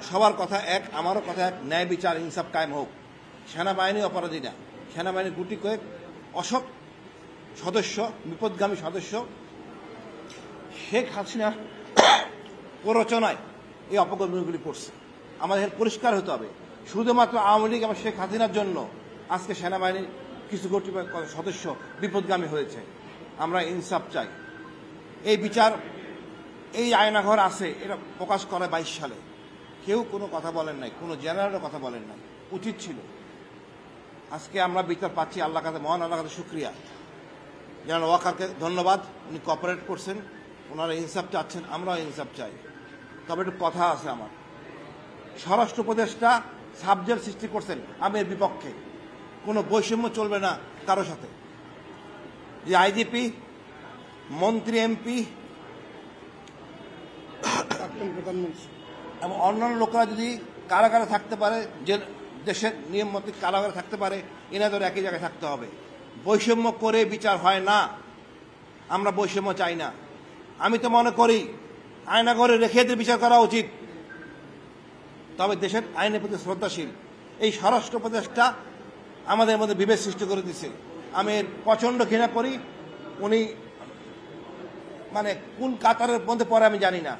সবার কথা এক, আমারও কথা এক, ন্যায় বিচার ইনসাফ কায়েম হোক। সেনাবাহিনী অপরাধী না, সেনাবাহিনীর গুটি কয়েক অসৎ সদস্য, বিপদগামী সদস্য শেখ হাসিনা প্ররোচনায় এই অপকর্মগুলি করছে। আমাদের পরিষ্কার হতে হবে, শুধুমাত্র আওয়ামী লীগ এবং শেখ হাসিনার জন্য আজকে সেনাবাহিনীর কিছু কতিপয় সদস্য বিপদগামী হয়েছে। আমরা ইনসাফ চাই। এই বিচার, এই আয়নাঘর আছে, এটা প্রকাশ করে 22 সালে। কেউ কোনো কথা বলেন নাই, কোনো জেনারেলও কথা বলেন নাই, উচিত ছিল। আজকে আমরা বিচার পাচ্ছি, আল্লাহ কাছে, মহান আল্লাহ কাছে শুক্রিয়া। জেনারেল ওয়াকারকে ধন্যবাদ, উনি কোঅপারেট করছেন, ওনারা ইনসাফ চাচ্ছেন, আমরাও ইনসাফ চাই। তবে একটু কথা আছে আমার, স্বরাষ্ট্র উপদেষ্টা সাবজেক্ট সৃষ্টি করছেন আমি এর বিপক্ষে। কোনো বৈষম্য চলবে না কারো সাথে। যে আইজিপি, মন্ত্রী, এমপি এবং অন্যান্য লোকেরা যদি কারাগারে থাকতে পারে, যে দেশের নিয়ম মতো কারাগারে থাকতে পারে, এনাদের একই জায়গায় থাকতে হবে। বৈষম্য করে বিচার হয় না, আমরা বৈষম্য চাই না। আমি তো মনে করি আয়নাঘরে রেখে এদের বিচার করা উচিত, তবে দেশের আইনের প্রতি শ্রদ্ধাশীল। এই স্বরাষ্ট্র উপদেষ্টা আমাদের মধ্যে বিভেদ সৃষ্টি করে দিচ্ছে। আমি প্রচণ্ড ঘৃণা করি। উনি মানে কোন কাতারের মধ্যে পড়ে আমি জানি না।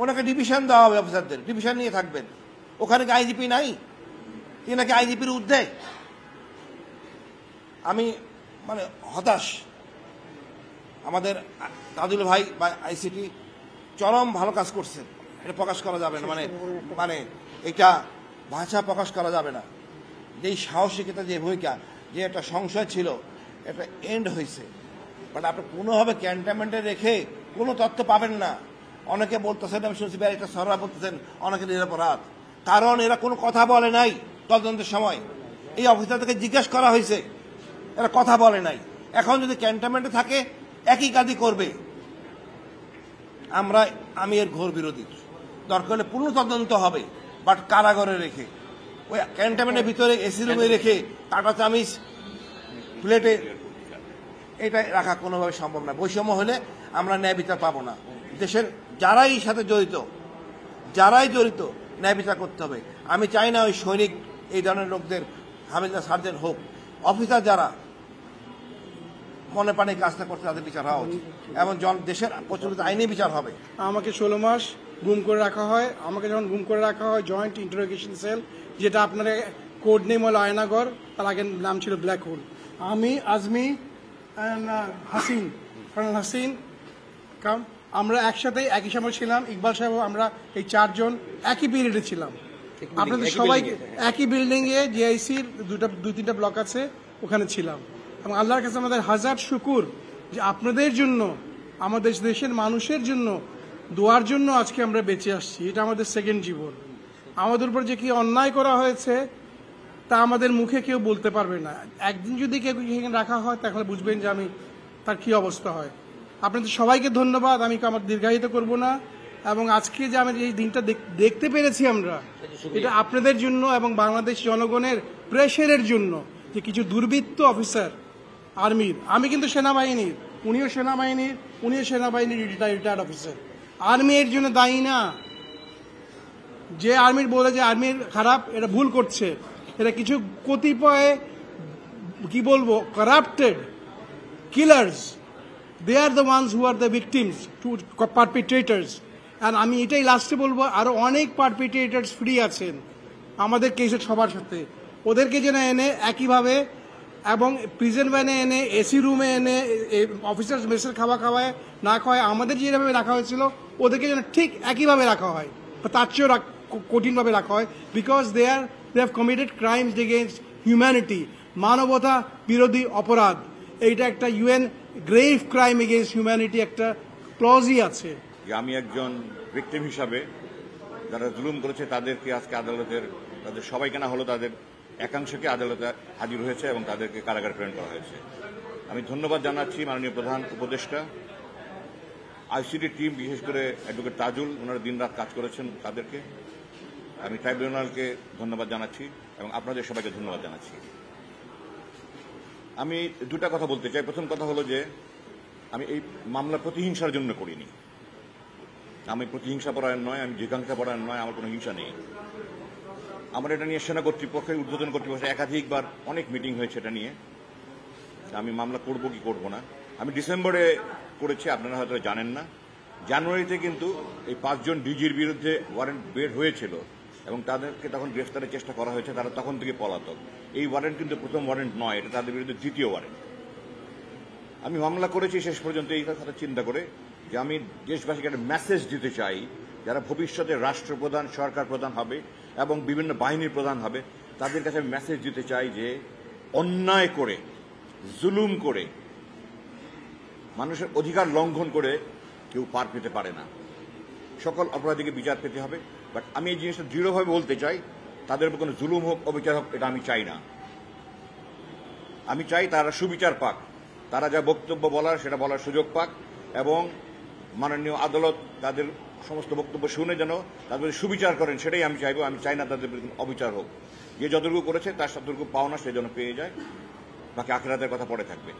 ওনাকে ডিভিশন দেওয়া হবে, অফিসারদের ডিভিশন নিয়ে থাকবেন। ওখানে কি আইজিপি নাই? তিনি নাকি আইজিপির ঊর্ধ্বে। আমি মানে হতাশ। আমাদের তাজুল ভাই বা আইসিটি চরম ভালো কাজ করছেন, এটা প্রকাশ করা যাবে না, মানে এটা ভাষা প্রকাশ করা যাবে না। যেই সাহসিকতা, যে ভূমিকা, যে একটা সংশয় ছিল, এটা এন্ড হয়েছে। বাট আপনি কোনোভাবে ক্যান্টনমেন্টে রেখে কোনো তথ্য পাবেন না। অনেকে বলতেছেন, আমি শুনছি এটা সররা বলতেছেন অনেকে নিরপরাধ, কারণ এরা কোনো কথা বলে নাই তদন্তের সময়। এই অফিসারদেরকে জিজ্ঞেস করা হয়েছে, এরা কথা বলে নাই। এখন যদি ক্যান্টনমেন্টে থাকে একই কাজই করবে। আমি এর ঘোর বিরোধী। দরকার হলে পূর্ণ তদন্ত হবে, বাট কারাগারে রেখে, ওই ক্যান্টনমেন্টের ভিতরে এসি রুমে রেখে কাটা চামিচ প্লেটে এটা রাখা কোনোভাবে সম্ভব না। বৈষম্য হলে আমরা ন্যায় বিচার পাবো না। দেশের যারাই সাথে জড়িত ন্যায় বিচার করতে হবে। আমি চাই না ওই সৈনিক, এই ধরনের লোকদের হামিলদার সার্জেন্ট হোক, অফিসার যারা মনে প্রাণে কাজটা করতে, তাদের বিচার হওয়া উচিত এবং দেশের প্রচলিত আইনে বিচার হবে। আমাকে 16 মাস গুম করে রাখা হয়। আমাকে যখন গুম করে রাখা হয় জয়েন্ট ইন্টারোগেশন সেল, যেটা আপনার কোড নেম হলো আয়নাগর, তার আগের নাম ছিল ব্ল্যাক হোল। আমি, আজমি, হাসিন, কর্নেল হাসিন, আমরা একসাথে একই সময় ছিলাম। ইকবাল সাহেব, আমরা এই 4 জন একই পিরিয়ডে ছিলাম। আপনাদের সবাই একই বিল্ডিং এ, জিআইসির 2-3টা ব্লক আছে, ওখানে ছিলাম। এবং আল্লাহর কাছে আমাদের হাজার শুকুর যে আপনাদের জন্য, আমাদের দেশের মানুষের জন্য দোয়ার জন্য আজকে আমরা বেঁচে আসছি। এটা আমাদের সেকেন্ড জীবন। আমাদের উপর যে কি অন্যায় করা হয়েছে তা আমাদের মুখে কেউ বলতে পারবে না। একদিন যদি কেউ এখানে রাখা হয় তাহলে বুঝবেন যে তার কি অবস্থা হয়। আপনাদের সবাইকে ধন্যবাদ। আমি আমার দীর্ঘায়িত করব না। এবং আজকে যে আমি এই দিনটা দেখতে পেরেছি আমরা, এটা আপনাদের জন্য এবং বাংলাদেশ জনগণের প্রেশারের জন্য, যে কিছু দুর্বৃত্ত অফিসার আর্মির, আমি কিন্তু সেনাবাহিনীর, উনিও সেনাবাহিনীর রিটায়ার্ড অফিসার। আর্মি এর জন্য দায়ী না। যে আর্মির বলে যে আর্মির খারাপ, এটা ভুল করছে। এটা কিছু কতিপয় কি বলবো corrupted killers, they are the ones who are the victims to perpetrators. and আমি এটাই লাস্টে বলবো, আরো অনেক পারপিট্রেটরস ফ্রি আছেন আমাদের কেসের সবার সাথে। ওদেরকে যেন এনে একইভাবে এবং প্রিজন ভ্যানে এনে, এসি রুমে এনে, অফিসার্স মেসের খাওয়ায় না খাওয়ায় আমাদের যেভাবে রাখা হয়েছিল, ওদেরকে যেন ঠিক একইভাবে রাখা হয়, তার চেয়েও কঠিনভাবে রাখা হয়। Because they have committed crimes against humanity, মানবতা বিরোধী অপরাধ। এইটা একটা UN grave crime against humanity একটা ক্লজই আছে। আমি একজন ভিকটিম হিসাবে যারা জুলুম করেছে তাদেরকে আজকে তাদের সবাইকে না হলো তাদের একাংশকে আদালতে হাজির হয়েছে এবং তাদেরকে কারাগারে প্রেরণ করা হয়েছে। আমি ধন্যবাদ জানাচ্ছি মাননীয় প্রধান উপদেষ্টা, আইসিটি টিম, বিশেষ করে অ্যাডভোকেট তাজুল, ওনারা দিনরাত কাজ করেছেন। তাদেরকে আমি ট্রাইব্যুনালকে ধন্যবাদ জানাচ্ছি এবং আপনাদের সবাইকে ধন্যবাদ জানাচ্ছি। আমি দুটা কথা বলতে চাই। প্রথম কথা হলো যে আমি এই মামলা প্রতিহিংসার জন্য করিনি। আমি প্রতিহিংসা পরায়ণ নয়, আমি জিজ্ঞাসা পরায়ণ নয়, আমার কোনো হিংসা নেই। আমার এটা নিয়ে সেনা কর্তৃপক্ষের ঊর্ধ্বতন কর্তৃপক্ষের একাধিকবার অনেক মিটিং হয়েছে এটা নিয়ে। আমি মামলা করব কি করব না, আমি ডিসেম্বরে করেছি, আপনারা হয়তো জানেন না। জানুয়ারিতে কিন্তু এই 5 জন ডিজির বিরুদ্ধে ওয়ারেন্ট বের হয়েছিল এবং তাদেরকে তখন গ্রেফতারের চেষ্টা করা হয়েছে, তারা তখন থেকে পলাতক। এই ওয়ারেন্ট কিন্তু প্রথম ওয়ারেন্ট নয়, এটা তাদের বিরুদ্ধে দ্বিতীয় ওয়ারেন্ট। আমি মামলা করেছি শেষ পর্যন্ত এই কথা চিন্তা করে যে আমি দেশবাসীকে একটা মেসেজ দিতে চাই, যারা ভবিষ্যতে রাষ্ট্রপ্রধান, সরকার প্রধান হবে এবং বিভিন্ন বাহিনীর প্রধান হবে, তাদের কাছে আমি মেসেজ দিতে চাই যে অন্যায় করে, জুলুম করে, মানুষের অধিকার লঙ্ঘন করে কেউ পার পেতে পারে না। সকল অপরাধীকে বিচার পেতে হবে। বাট আমি এই জিনিসটা দৃঢ়ভাবে বলতে চাই, তাদের উপর কোনো জুলুম হোক, অবিচার হোক, এটা আমি চাই না। আমি চাই তারা সুবিচার পাক, তারা যা বক্তব্য বলার সেটা বলার সুযোগ পাক এবং মাননীয় আদালত তাদের সমস্ত বক্তব্য শুনে যেন তাদের সুবিচার করেন, সেটাই আমি চাইব। আমি চাই না তাদের অবিচার হোক। যে যতটুকু করেছে তার যতটুকু পাওনা সে যেন পেয়ে যায়, বাকি আখিরাতের কথা পরে থাকবে।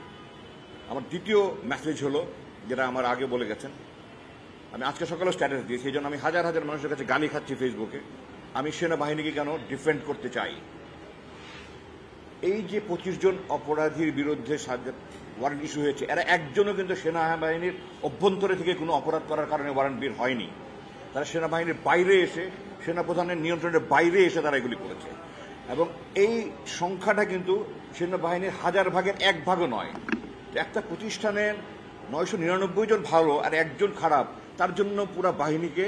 আমার দ্বিতীয় মেসেজ হলো, যেটা আমার আগে বলে গেছেন, আমি আজকে সকালে স্ট্যাটাস দিয়েছি, এই জন্য আমি হাজার হাজার মানুষের কাছে গালি খাচ্ছি ফেসবুকে। আমি সেনাবাহিনীকে কেন ডিফেন্ড করতে চাই। এই যে 25 জন অপরাধীর বিরুদ্ধে ওয়ারেন্ট ইস্যু হয়েছে, এরা একজনও কিন্তু সেনাবাহিনীর অভ্যন্তরে থেকে কোনো অপরাধ করার কারণে ওয়ারেন্ট বের হয়নি। তারা সেনাবাহিনীর বাইরে এসে, সেনাপ্রধানের নিয়ন্ত্রণের বাইরে এসে তারা এগুলি করেছে। এবং এই সংখ্যাটা কিন্তু সেনাবাহিনীর 1000 ভাগের 1 ভাগও নয়। একটা প্রতিষ্ঠানের 999 জন ভালো আর একজন খারাপ, তার জন্য পুরো বাহিনীকে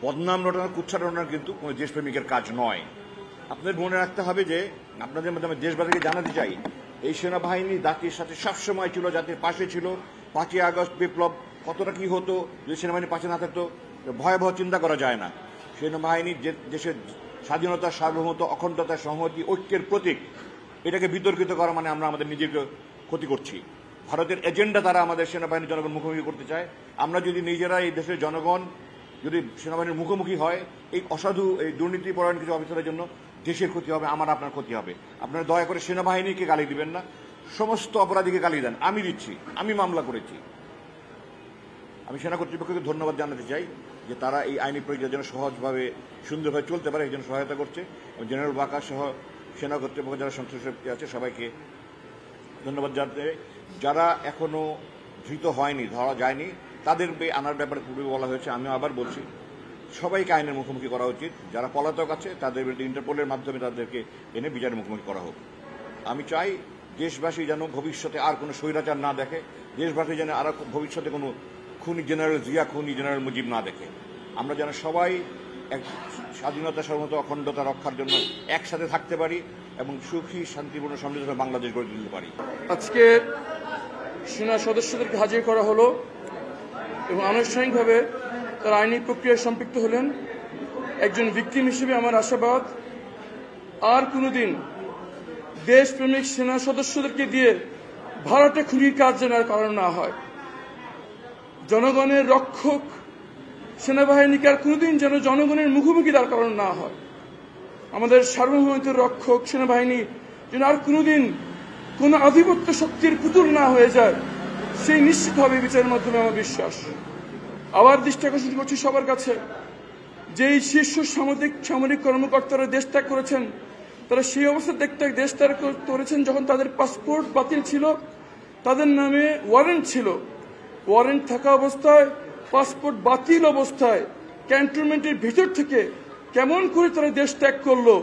বদনাম রটানো, কুচ্ছা রটানো কিন্তু কোনো দেশপ্রেমিকের কাজ নয়। আপনাদের মনে রাখতে হবে যে, আপনাদের মাধ্যমে দেশবাসীকে জানাতে চাই, এই সেনাবাহিনী জাতির সাথে সবসময় ছিল, জাতির পাশে ছিল। 5ই আগস্ট বিপ্লব কতটা কি হতো যদি সেনাবাহিনীর পাশে না থাকতো, ভয়াবহ চিন্তা করা যায় না। সেনাবাহিনী যে দেশের স্বাধীনতা, সার্বভৌমত্ব, অখণ্ডতা, সংহতি, ঐক্যের প্রতীক, এটাকে বিতর্কিত করা মানে আমরা আমাদের নিজেকে ক্ষতি করছি। ভারতের এজেন্ডা তারা আমাদের সেনাবাহিনীর জনগণ মুখোমুখি করতে চায়। আমরা যদি নিজেরা এই দেশের জনগণ যদি সেনাবাহিনীর মুখোমুখি হয়, এই অসাধু, এই দুর্নীতিপরায়ণ কিছু অফিসারের জন্য দেশের ক্ষতি হবে, আমার আপনার ক্ষতি হবে। আপনারা দয়া করে সেনাবাহিনীকে গালি দিবেন না, সমস্ত অপরাধীকে গালি দেন। আমি দিচ্ছি, আমি মামলা করেছি। আমি সেনা কর্তৃপক্ষকে ধন্যবাদ জানাতে চাই যে তারা এই আইনি প্রক্রিয়ার জন্য সহজভাবে, সুন্দরভাবে চলতে পারে, এই জন্য সহায়তা করছে। এবং জেনারেল বাকা সহ সেনা কর্তৃপক্ষ যারা সংশ্লিষ্ট আছে সবাইকে ধন্যবাদ জানাতে। যারা এখনো ধৃত হয়নি, ধরা যায়নি, তাদের আনার ব্যাপারে পূর্বে বলা হয়েছে। আমি আবার বলছি, সবাইকে আইনের মুখোমুখি করা উচিত। যারা পলাতক আছে তাদের বিরুদ্ধে ইন্টারপোলের মাধ্যমে তাদেরকে এনে বিচারের মুখোমুখি করা হোক। আমি চাই দেশবাসী যেন ভবিষ্যতে আর কোনো স্বৈরাচার না দেখে, দেশবাসী যেন আর ভবিষ্যতে কোনো খুনি জেনারেল জিয়া, খুনি জেনারেল মুজিব না দেখে। আমরা যেন সবাই এক স্বাধীনতা, সার্বভৌমত্ব, অখণ্ডতা রক্ষার জন্য একসাথে থাকতে পারি এবং সুখী, শান্তিপূর্ণ, সমৃদ্ধ বাংলাদেশ গড়ে তুলতে পারি। আজকে সেনা সদস্যদেরকে হাজির করা হলো এবং আনুষ্ঠানিকভাবে তারা আইনি প্রক্রিয়ায় সম্পৃক্ত হলেন। একজন ভিকটিম হিসেবে আমার আশাবাদ, আর কোনোদিন দেশপ্রেমিক সেনা সদস্যদেরকে দিয়ে ভাড়াটে খুনির কাজ যেন আর কারণ না হয়। জনগণের রক্ষক সেনাবাহিনীকে আর কোনোদিন যেন জনগণের মুখোমুখি তার কারণ না হয়। আমাদের সার্বভৌমত্বের রক্ষক সেনাবাহিনী যেন আর কোনোদিন কোন আধিপত্য শক্তির পুতুল না হয়ে যায়, সেই নিশ্চিত হবে বিচারের মাধ্যমে আমার বিশ্বাস। আবার দৃষ্টি আকর্ষণ করছি সবার কাছে, যেই শীর্ষ সামরিক কর্মকর্তারা দেশ ত্যাগ করেছেন, তারা সেই অবস্থা দেশ ত্যাগ করেছেন যখন তাদের পাসপোর্ট বাতিল ছিল, তাদের নামে ওয়ারেন্ট ছিল। ওয়ারেন্ট থাকা অবস্থায়, পাসপোর্ট বাতিল অবস্থায় ক্যান্টনমেন্টের ভিতর থেকে কেমন করে তারা দেশ ত্যাগ করলো,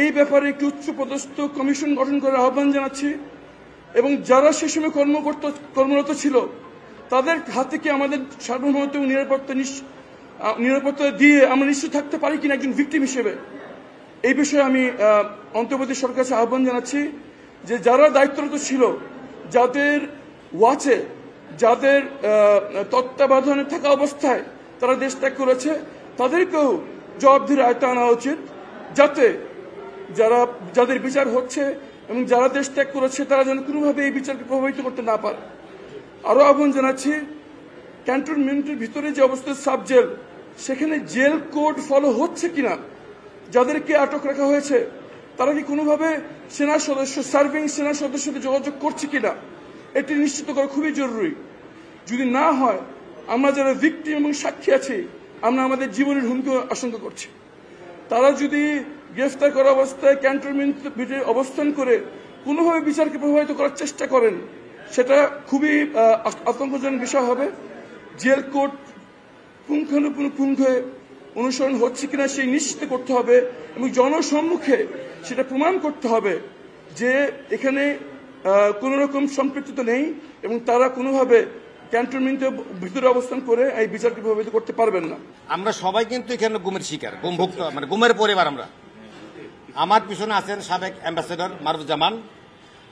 এই ব্যাপারে একটি উচ্চপদস্থ কমিশন গঠন করার আহ্বান জানাচ্ছি। এবং যারা সে সময় কর্মরত ছিল, তাদের হাতে কি আমাদের সার্বভৌমত্ব এবং নিরাপত্তা দিয়ে আমরা নিশ্চিত থাকতে পারি কিনা একজন ভিকটিম হিসেবে, এই বিষয়ে আমি অন্তর্বর্তী সরকারের কাছে আহ্বান জানাচ্ছি যে যারা দায়িত্বরত ছিল, যাদের ওয়াচে, যাদের তত্ত্বাবধানে থাকা অবস্থায় তারা দেশ ত্যাগ করেছে, তাদেরকেও জবাবদিহির আয়ত্তে আনা উচিত, যাতে যাদের বিচার হচ্ছে এবং যারা দেশ ত্যাগ করেছে তারা যেন কোনোভাবে এই বিচারকে প্রভাবিত করতে না পারে। আরও আহ্বান জানাচ্ছি, ক্যান্টনমেন্টের ভিতরে যে অবস্থা সাব জেল, সেখানে জেল কোড ফলো হচ্ছে কিনা, যাদেরকে আটক রাখা হয়েছে তারা কি কোনোভাবে সেনা সদস্য, সার্ভিং সেনা সদস্যদের যোগাযোগ করছে কিনা, এটি নিশ্চিত করা খুবই জরুরি। যদি না হয় আমরা যারা ভিকটিম এবং সাক্ষী আছি আমরা আমাদের জীবনের হুমকি আশঙ্কা করছি। তারা যদি গ্রেফতার করা অবস্থায় ক্যান্টনমেন্ট ভিতরে অবস্থান করে কোনোভাবে বিচারকে প্রভাবিত করার চেষ্টা করেন, সেটা খুবই আতঙ্কজনক বিষয় হবে। জেল কোড পুঙ্খানুপুঙ্খ অনুসরণ হচ্ছে কিনা সেই নিশ্চিত করতে হবে এবং জনসম্মুখে সেটা প্রমাণ করতে হবে যে এখানে কোন রকম সম্পৃক্ততা নেই এবং তারা কোনোভাবে ক্যান্টনমেন্টের ভিতরে অবস্থান করে এই বিচারকে প্রভাবিত করতে পারবেন না। আমরা সবাই কিন্তু এখানে গুমের শিকার, গুমভুক্ত, মানে গুমের পরিবার আমরা। আমার পিছনে আছেন সাবেক অ্যাম্বাসেডর মারুফুজ্জামান,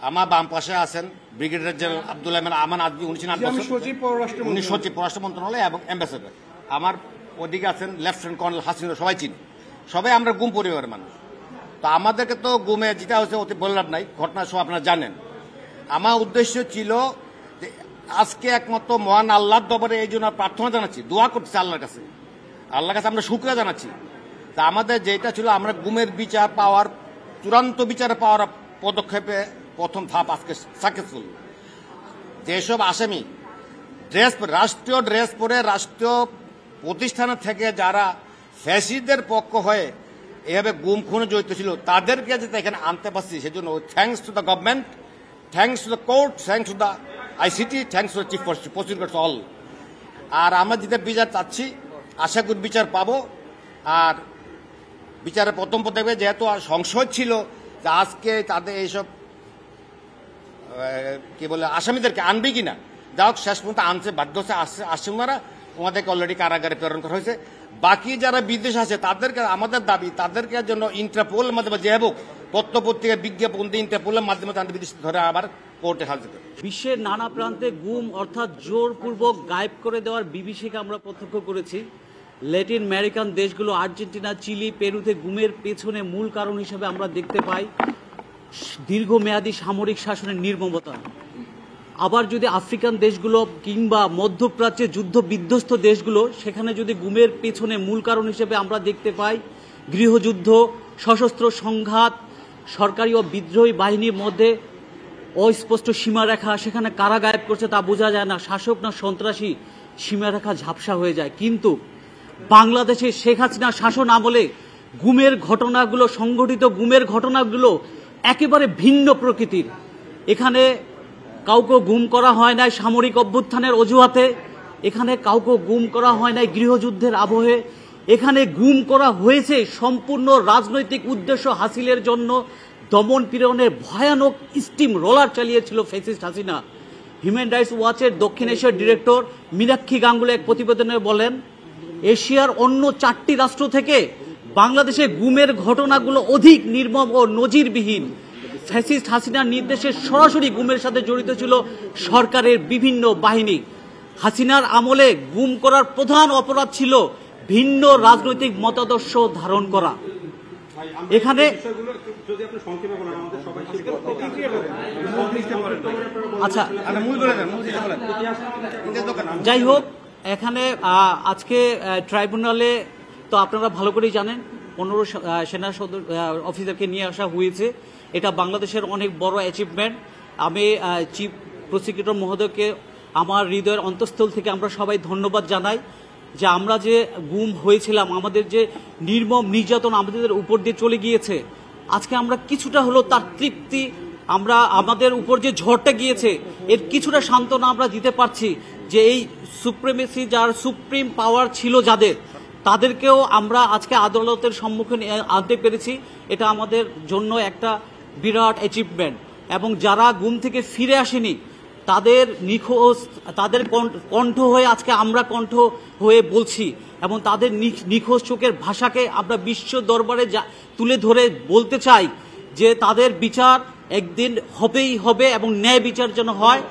আমার বাম পাশে আছেন ব্রিগেডিয়ার জেনারেল আব্দুল্লাহ আমান আদবি, উনি সচিব পররাষ্ট্র মন্ত্রণালয় এবং অ্যাম্বাসেডর। আমার ওদিকে আছেন লেফটেন্যান্ট কর্নেল হাসিনুর, সবাই চিনি, সবাই আমরা গুম পরিবারের মানুষ। তো আমাদেরকে তো গুমে যেটা হচ্ছে ওতে বললাম নাই, ঘটনা সব আপনারা জানেন। আমার উদ্দেশ্য ছিল যে আজকে একমাত্র মহান আল্লাহর দরবারে এই জন্য প্রার্থনা জানাচ্ছি, দোয়া করতেছি আল্লাহর কাছে, আল্লাহর কাছে আমরা শুকরিয়া জানাচ্ছি। তা আমাদের যেটা ছিল আমরা গুমের বিচার পাওয়ার, চূড়ান্ত বিচারে পাওয়ার পদক্ষেপে প্রথম ধাপ আজকে সাকসেসফুল। যেসব আসামি রাষ্ট্রীয় ড্রেস পরে রাষ্ট্রীয় প্রতিষ্ঠানের থেকে যারা ফ্যাসিস্টদের পক্ষ হয়ে এভাবে গুম খুনে জড়িত ছিল তাদেরকে যাতে এখানে আনতে পারছি, সেজন্য thanks to the government, thanks to the court, thanks to the ICT, thanks to the chief prosecutors all. আর আমরা যেটা বিচার চাচ্ছি, আশা করি বিচার পাবো। আর বিচারের প্রথম পদক্ষেপে যেহেতু আর সংশয় ছিল যে আজকে তাদের এইসব কি বলে আসামিদেরকে আনবে কিনা, যা হোক শেষ পর্যন্ত আনছে, বাধ্য হচ্ছে আসছে ওনারা, ওনাদেরকে অলরেডি কারাগারে প্রেরণ করা হয়েছে। বাকি যারা বিদেশ আছে তাদেরকে, আমাদের দাবি তাদেরকে জন্য ইন্টারপোলের মাধ্যমে যে হোক পত্রপত্রিকা বিজ্ঞাপন দিয়ে ইন্টারপোলের মাধ্যমে তাদের বিদেশ ধরে আবার কোর্টে হাজির করে। বিশ্বের নানা প্রান্তে গুম অর্থাৎ জোরপূর্বক গায়েব করে দেওয়ার বিভীষিকা আমরা প্রত্যক্ষ করেছি। ল্যাটিন আমেরিকান দেশগুলো আর্জেন্টিনা, চিলি, পেরুতে গুমের পেছনে মূল কারণ হিসেবে আমরা দেখতে পাই দীর্ঘমেয়াদী সামরিক শাসনের নির্মমতা। আবার যদি আফ্রিকান দেশগুলো কিংবা মধ্যপ্রাচ্যে যুদ্ধ বিধ্বস্ত দেশগুলো, সেখানে যদি গুমের পেছনে মূল কারণ হিসেবে আমরা দেখতে পাই গৃহযুদ্ধ, সশস্ত্র সংঘাত, সরকারি ও বিদ্রোহী বাহিনীর মধ্যে অস্পষ্ট সীমারেখা, সেখানে কারা গায়েব করছে তা বোঝা যায় না, শাসক না সন্ত্রাসী সীমারেখা ঝাপসা হয়ে যায়। কিন্তু বাংলাদেশে শেখ হাসিনা শাসন আমলে গুমের ঘটনাগুলো, সংগঠিত গুমের ঘটনাগুলো একেবারে ভিন্ন প্রকৃতির। এখানে কাউকে গুম করা হয় নাই সামরিক অভ্যুত্থানের অজুহাতে, এখানে কাউকে গুম করা হয় নাই গৃহযুদ্ধের আবহে, এখানে গুম করা হয়েছে সম্পূর্ণ রাজনৈতিক উদ্দেশ্য হাসিলের জন্য। দমন পীড়নের ভয়ানক স্টিম রোলার চালিয়েছিল ফ্যাসিস্ট হাসিনা। হিউম্যান রাইটস ওয়াচের দক্ষিণ এশিয়ার ডিরেক্টর মীনাক্ষী গাঙ্গুলি এক প্রতিবেদনে বলেন, এশিয়ার অন্য 4টি রাষ্ট্র থেকে বাংলাদেশে গুমের ঘটনাগুলো অধিক নির্মম ও নজিরবিহীন। ফ্যাসিস্ট হাসিনার নির্দেশে সরাসরি গুমের সাথে জড়িত ছিল সরকারের বিভিন্ন বাহিনী। হাসিনার আমলে গুম করার প্রধান অপরাধ ছিল ভিন্ন রাজনৈতিক মতাদর্শ ধারণ করা। এখানে আচ্ছা, যাই হোক, এখানে আজকে ট্রাইব্যুনালে তো আপনারা ভালো করেই জানেন 15 সেনা সদর অফিসারকে নিয়ে আসা হয়েছে। এটা বাংলাদেশের অনেক বড় অ্যাচিভমেন্ট। আমি চিফ প্রসিকিউটর মহোদয়কে আমার হৃদয়ের অন্তঃস্থল থেকে আমরা সবাই ধন্যবাদ জানাই যে আমরা যে গুম হয়েছিলাম, আমাদের যে নির্মম নির্যাতন আমাদের উপর দিয়ে চলে গিয়েছে, আজকে আমরা কিছুটা হলো তার তৃপ্তি, আমরা আমাদের উপর যে ঝড়টা গিয়েছে এর কিছুটা সান্ত্বনা আমরা দিতে পারছি যে এই সুপ্রিমেসি, যার সুপ্রিম পাওয়ার ছিল যাদের, তাদেরকেও আমরা আজকে আদালতের সম্মুখীন আনতে পেরেছি। এটা আমাদের জন্য একটা বিরাট অ্যাচিভমেন্ট। এবং যারা গুম থেকে ফিরে আসেনি তাদের নিখোঁজ, তাদের কণ্ঠ হয়ে আজকে আমরা কণ্ঠ হয়ে বলছি এবং তাদের নিখোঁজ চোখের ভাষাকে আমরা বিশ্ব দরবারে তুলে ধরে বলতে চাই যে তাদের বিচার একদিন হবেই হবে এবং ন্যায় বিচার যেন হয়।